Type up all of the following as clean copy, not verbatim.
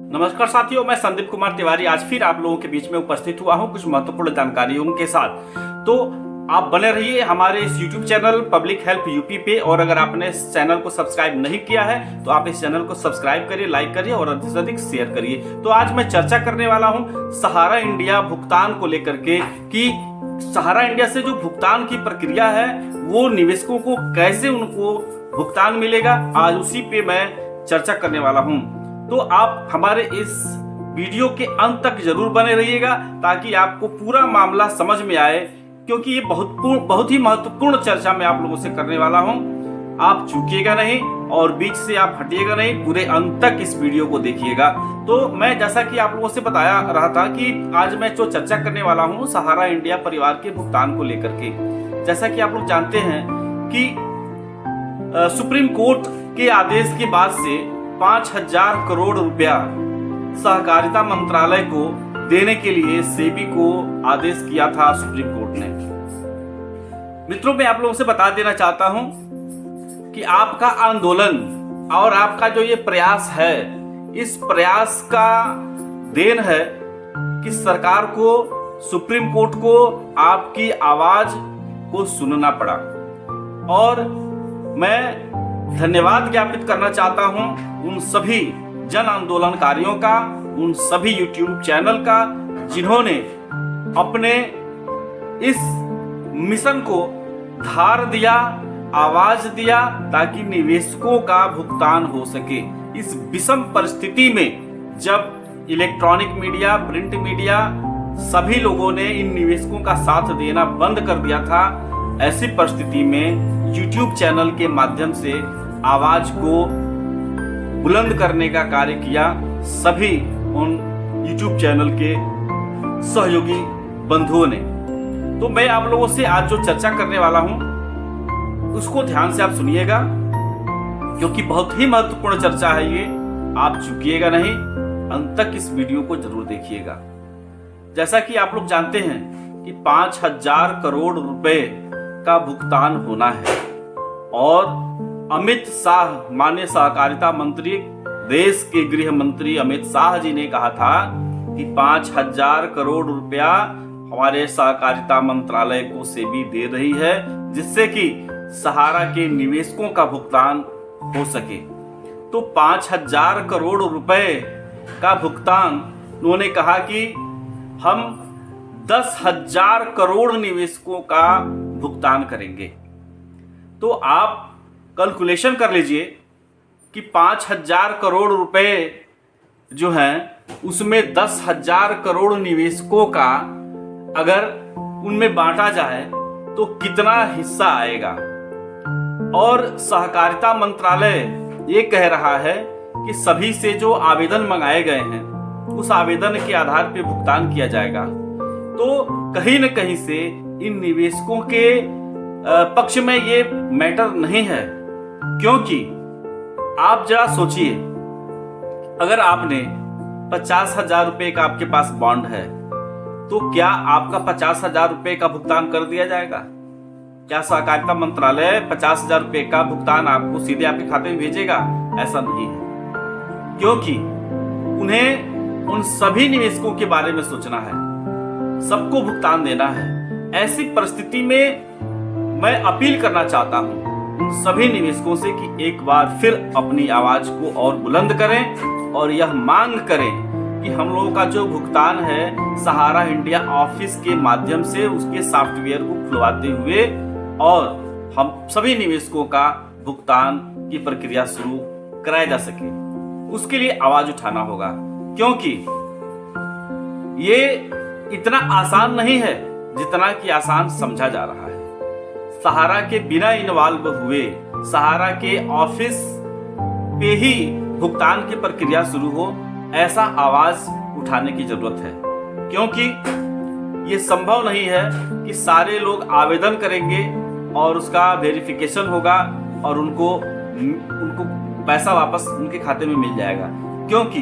नमस्कार साथियों, मैं संदीप कुमार तिवारी आज फिर आप लोगों के बीच में उपस्थित हुआ हूं कुछ महत्वपूर्ण जानकारियों के साथ। तो आप बने रहिए हमारे इस YouTube channel public help UP पे। और अगर आपने इस चैनल को सब्सक्राइब नहीं किया है तो आप इस चैनल को सब्सक्राइब करिए, लाइक करिए और अधिक से अधिक शेयर करिए। तो आज मैं चर्चा करने वाला हूं सहारा इंडिया भुगतान को लेकर के कि सहारा इंडिया से जो भुगतान की प्रक्रिया है वो निवेशकों को कैसे उनको भुगतान मिलेगा, आज उसी पे मैं चर्चा करने वाला हूं। तो आप हमारे इस वीडियो के अंत तक जरूर बने रहिएगा ताकि आपको पूरा मामला समझ में आए, क्योंकि ये बहुत ही महत्वपूर्ण चर्चा मैं आप लोगों से करने वाला हूं। आप चूकिएगा नहीं और बीच से आप हटिएगा नहीं, पूरे अंत तक इस वीडियो को देखिएगा। तो मैं जैसा कि आप लोगों से बताया रहा था कि आज मैं जो चर्चा करने वाला हूं सहारा इंडिया परिवार के भुगतान को लेकर के। जैसा कि आप लोग जानते हैं कि सुप्रीम कोर्ट के आदेश के बाद से 5,000 करोड़ रुपया सहकारिता मंत्रालय को देने के लिए सेबी को आदेश किया था सुप्रीम कोर्ट ने। मित्रों, मैं आप लोगों से बता देना चाहता हूं कि आपका आंदोलन और आपका जो ये प्रयास है, इस प्रयास का देन है कि सरकार को, सुप्रीम कोर्ट को आपकी आवाज को सुनना पड़ा। और मैं धन्यवाद ज्ञापित करना चाहता हूं उन सभी जन आंदोलनकारियों का, उन सभी YouTube चैनल का जिन्होंने अपने इस मिशन को धार दिया, आवाज दिया ताकि निवेशकों का भुगतान हो सके। इस विषम परिस्थिति में जब इलेक्ट्रॉनिक मीडिया, प्रिंट मीडिया सभी लोगों ने इन निवेशकों का साथ देना बंद कर दिया था, ऐसी परिस्थिति में YouTube चैनल के माध्यम से आवाज को बुलंद करने का कार्य किया सभी उन YouTube चैनल के सहयोगी बंधुओं ने। तो मैं आप लोगों से आज जो चर्चा करने वाला हूं उसको ध्यान से आप सुनिएगा, क्योंकि बहुत ही महत्वपूर्ण चर्चा है ये। आप चूकिएगा नहीं, अंत तक इस वीडियो को जरूर देखिएगा। जैसा कि आप लोग जानते हैं कि 5,000 करोड़ रुपए का भुगतान होना है और अमित शाह, माननीय सहकारिता मंत्री, देश के गृह मंत्री अमित शाह जी ने कहा था कि 5,000 करोड़ रुपया हमारे सहकारिता मंत्रालय को सेबी दे रही है, जिससे कि सहारा के निवेशकों का भुगतान हो सके। तो 5,000 करोड़ रुपए का भुगतान उन्होंने कहा कि हम 10,000 करोड़ निवेशकों का भुगतान करेंगे। तो आप कैलकुलेशन कर लीजिए कि 5,000 करोड़ रुपए जो हैं उसमें 10,000 करोड़ निवेशकों का अगर उनमें बांटा जाए तो कितना हिस्सा आएगा। और सहकारिता मंत्रालय ये कह रहा है कि सभी से जो आवेदन मंगाए गए हैं उस आवेदन के आधार पर भुगतान किया जाएगा। तो कहीं न कहीं से इन निवेशकों के पक्ष में ये मैटर नहीं है, क्योंकि आप जरा सोचिए, अगर आपने 50,000 रुपए का आपके पास बॉन्ड है तो क्या आपका 50,000 रुपए का भुगतान कर दिया जाएगा? क्या सहकारिता मंत्रालय 50,000 रुपए का भुगतान आपको सीधे आपके खाते में भेजेगा? ऐसा नहीं है, क्योंकि उन्हें उन सभी निवेशकों के बारे में सोचना है, सबको भुगतान देना है। ऐसी परिस्थिति में मैं अपील करना चाहता हूं उन सभी निवेशकों से कि एक बार फिर अपनी आवाज को और बुलंद करें और यह मांग करें कि हम लोगों का जो भुगतान है सहारा इंडिया ऑफिस के माध्यम से उसके सॉफ्टवेयर को खुलवाते हुए और हम सभी निवेशकों का भुगतान की प्रक्रिया शुरू कराया जा सके। उसके लिए आवाज उठाना होगा, क्योंकि ये इतना आसान नहीं है जितना कि आसान समझा जा रहा है। सहारा के बिना इन्वॉल्व हुए, सहारा के ऑफिस पे ही भुगतान की प्रक्रिया शुरू हो, ऐसा आवाज उठाने की जरूरत है। क्योंकि ये संभव नहीं है कि सारे लोग आवेदन करेंगे और उसका वेरिफिकेशन होगा और उनको पैसा वापस उनके खाते में मिल जाएगा, क्योंकि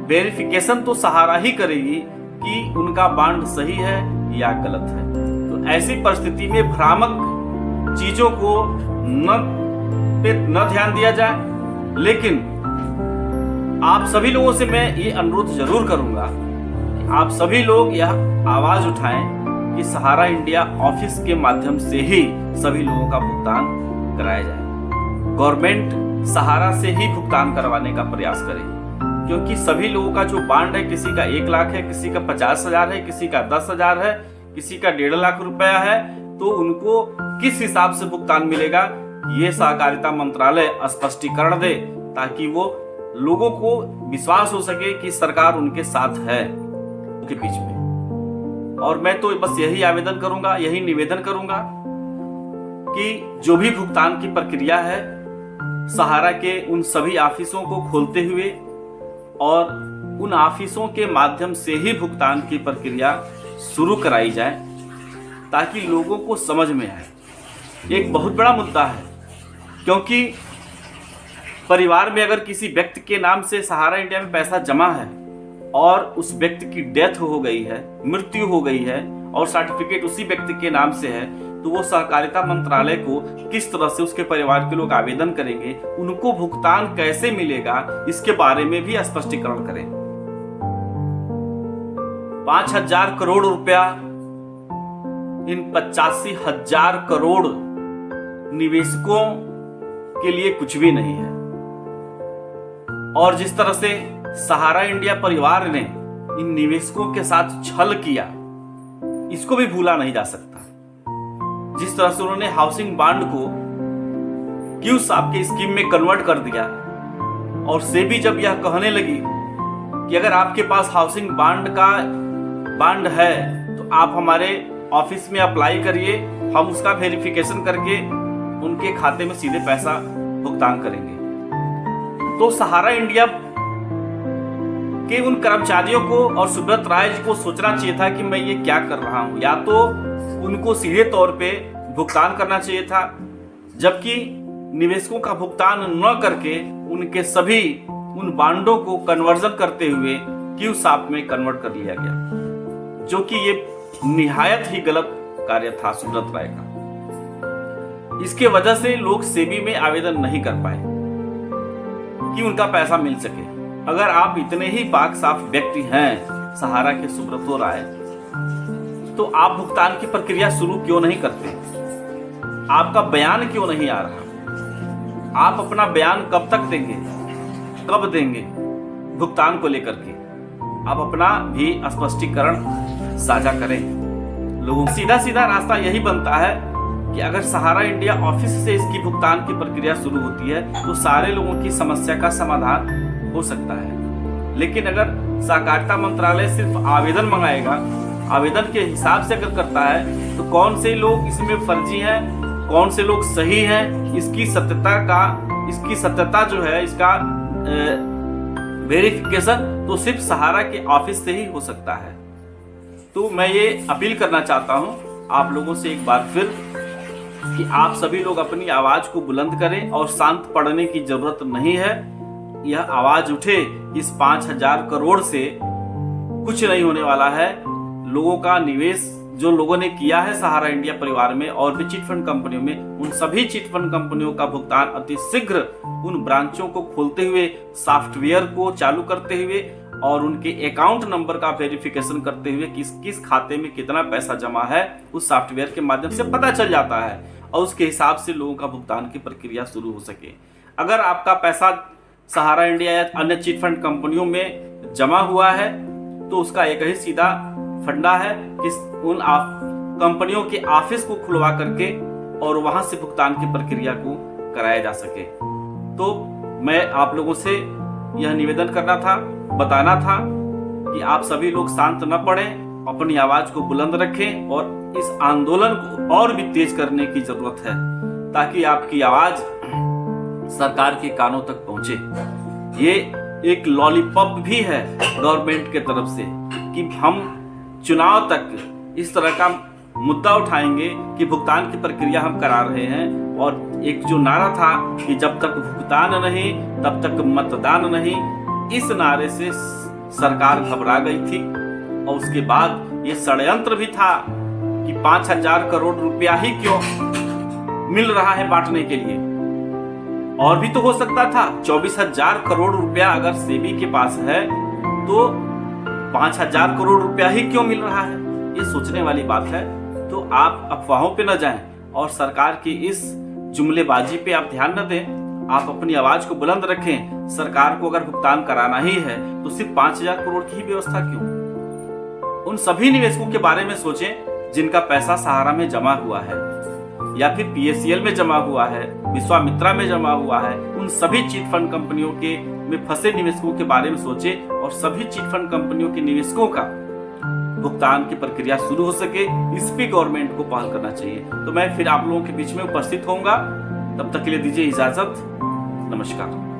वेरिफिकेशन तो सहारा ही करेगी कि उनका बॉन्ड सही है या गलत है। तो ऐसी परिस्थिति में भ्रामक चीजों को न ध्यान दिया जाए, लेकिन आप सभी लोगों से मैं ये अनुरोध जरूर करूंगा कि आप सभी लोग यह आवाज उठाएं कि सहारा इंडिया ऑफिस के माध्यम से ही सभी लोगों का भुगतान कराया जाए। गवर्नमेंट सहारा से ही भुगतान करवाने का प्रयास करे, क्योंकि सभी लोगों का जो बांड है, किसी का 1 लाख है, किसी का 50,000 है, किसी का 10,000 है, किसी का 1.5 लाख रुपया है, तो उनको किस हिसाब से भुगतान मिलेगा ये सहकारिता मंत्रालय स्पष्टीकरण दे, ताकि वो लोगों को विश्वास हो सके कि सरकार उनके साथ है उनके बीच में। और मैं तो बस यही आवेदन करूंगा, यही निवेदन करूंगा कि जो भी भुगतान की प्रक्रिया है सहारा के उन सभी ऑफिसों को खोलते हुए और उन ऑफिसों के माध्यम से ही भुगतान की प्रक्रिया शुरू कराई जाए, ताकि लोगों को समझ में आए। एक बहुत बड़ा मुद्दा है, क्योंकि परिवार में अगर किसी व्यक्ति के नाम से सहारा इंडिया में पैसा जमा है और उस व्यक्ति की डेथ हो गई है, मृत्यु हो गई है और सर्टिफिकेट उसी व्यक्ति के नाम से है, तो वो सहकारिता मंत्रालय को किस तरह से उसके परिवार के लोग आवेदन करेंगे, उनको भुगतान कैसे मिलेगा, इसके बारे में भी स्पष्टीकरण करें। 5,000 करोड़ रुपया इन 85,000 करोड़ निवेशकों के लिए कुछ भी नहीं है। और जिस तरह से सहारा इंडिया परिवार ने इन निवेशकों के साथ छल किया, इसको भी भूला नहीं जा सकता। जिस तरह से उन्होंने हाउसिंग बांड को क्यूसाप के स्कीम में कन्वर्ट कर दिया, और सेबी जब यह कहने लगी कि अगर आपके पास हाउसिंग बांड है तो आप हमारे ऑफिस में अप्लाई करिए, हम उसका वेरिफिकेशन करके उनके खाते में सीधे पैसा भुगतान करेंगे। तो सहारा इंडिया के उन कर्मचारियों को और सुब्रत राय जी को सोचना चाहिए था कि मैं ये क्या कर रहा हूं। या तो उनको सीधे तौर पे भुगतान करना चाहिए था, जबकि निवेशकों का भुगतान न करके उनके सभी उन बांडों को कन्वर्जन करते हुए क्यूसाप में कन्वर्ट कर लिया गया, जो कि ये निहायत ही गलत कार्य था सुब्रत राय का। इसके वजह से लोग सेबी में आवेदन नहीं कर पाए कि उनका पैसा मिल सके। अगर आप इतने ही पाक साफ व्यक्ति हैं सहारा के सुब्रतो राय, तो आप भुगतान की प्रक्रिया शुरू क्यों नहीं करते? आपका बयान क्यों नहीं आ रहा? आप अपना बयान कब तक देंगे, कब देंगे भुगतान को लेकर के? आप अपना भी स्पष्टीकरण साझा करें लोगों। सीधा सीधा रास्ता यही बनता है कि अगर सहारा इंडिया ऑफिस से इसकी भुगतान की प्रक्रिया शुरू होती है तो सारे लोगों की समस्या का समाधान हो सकता है। लेकिन अगर सहकारिता मंत्रालय सिर्फ आवेदन मंगाएगा, आवेदन के हिसाब से अगर करता है, तो कौन से लोग इसमें फर्जी हैं, कौन से लोग सही हैं, इसकी सत्यता जो है, इसका वेरिफिकेशन तो सिर्फ सहारा के ऑफिस से ही हो सकता है। तो मैं ये अपील करना चाहता हूं आप लोगों से एक बार फिर कि आप सभी लोग अपनी आवाज को बुलंद करें, और शांत पड़ने की जरूरत नहीं है। यह आवाज उठे, इस 5,000 करोड़ से कुछ नहीं होने वाला है। लोगों का निवेश जो लोगों ने किया है सहारा इंडिया परिवार में और भी चिटफंड कंपनियों में, उन सभी चिटफंड कंपनियों का भुगतान अति शीघ्र उन ब्रांचों को खोलते हुए, सॉफ्टवेयर को चालू करते हुए और उनके अकाउंट नंबर का वेरिफिकेशन करते हुए किस किस खाते में कितना पैसा जमा है, उस सॉफ्टवेयर के माध्यम से पता चल जाता है, और उसके हिसाब से लोगों का भुगतान की प्रक्रिया शुरू हो सके। अगर आपका पैसा सहारा इंडिया या अन्य चिटफंड कंपनियों में जमा हुआ है, तो उसका एक ही सीधा फंडा है कि उन कंपनियों के ऑफिस को खुलवा करके और वहां से भुगतान की प्रक्रिया को कराया जा सके। तो मैं आप लोगों से यह निवेदन करना था, बताना था कि आप सभी लोग शांत न पड़ें, अपनी आवाज को बुलंद रखें और इस आंदोलन को और भी तेज करने की जरूरत है, ताकि आपकी आवाज सरकार के कानों तक पहुंचे। ये एक लॉलीपॉप भी है गवर्नमेंट के तरफ से कि हम चुनाव तक इस तरह का मुद्दा उठाएंगे कि भुगतान की प्रक्रिया हम करा रहे हैं, और एक जो नारा था कि जब तक भुगतान नहीं तब तक मतदान नहीं, इस नारे से सरकार घबरा गई थी। और उसके बाद ये षड्यंत्र भी था कि 5,000 करोड़ रुपया ही क्यों मिल रहा है बांटने के लिए, और भी तो हो सकता था। 24,000 करोड़ रुपया अगर सेबी के पास है तो 5,000 करोड़ रुपया ही क्यों मिल रहा है? ये सोचने वाली बात है। तो आप अफवाहों पे न जाएं और सरकार की इस जुमलेबाजी पे आप ध्यान न दें। आप अपनी आवाज को बुलंद रखें। सरकार को अगर भुगतान कराना ही है तो सिर्फ 5,000 करोड़ की ही व्यवस्था क्यों? उन सभी निवेशकों के बारे में सोचें जिनका पैसा सहारा में जमा हुआ है या फिर PACL में जमा हुआ है, विश्वामित्रा में जमा हुआ है। उन सभी चिट फंड कंपनियों के में फंसे निवेशकों के बारे में सोचें और सभी चिट फंड कंपनियों के निवेशकों का भुगतान की प्रक्रिया शुरू हो सके, इस पे गवर्नमेंट को पहल करना चाहिए। तो मैं फिर आप लोगों के बीच में उपस्थित होऊंगा। तब तक के लिए दीजिए इजाजत। नमस्कार।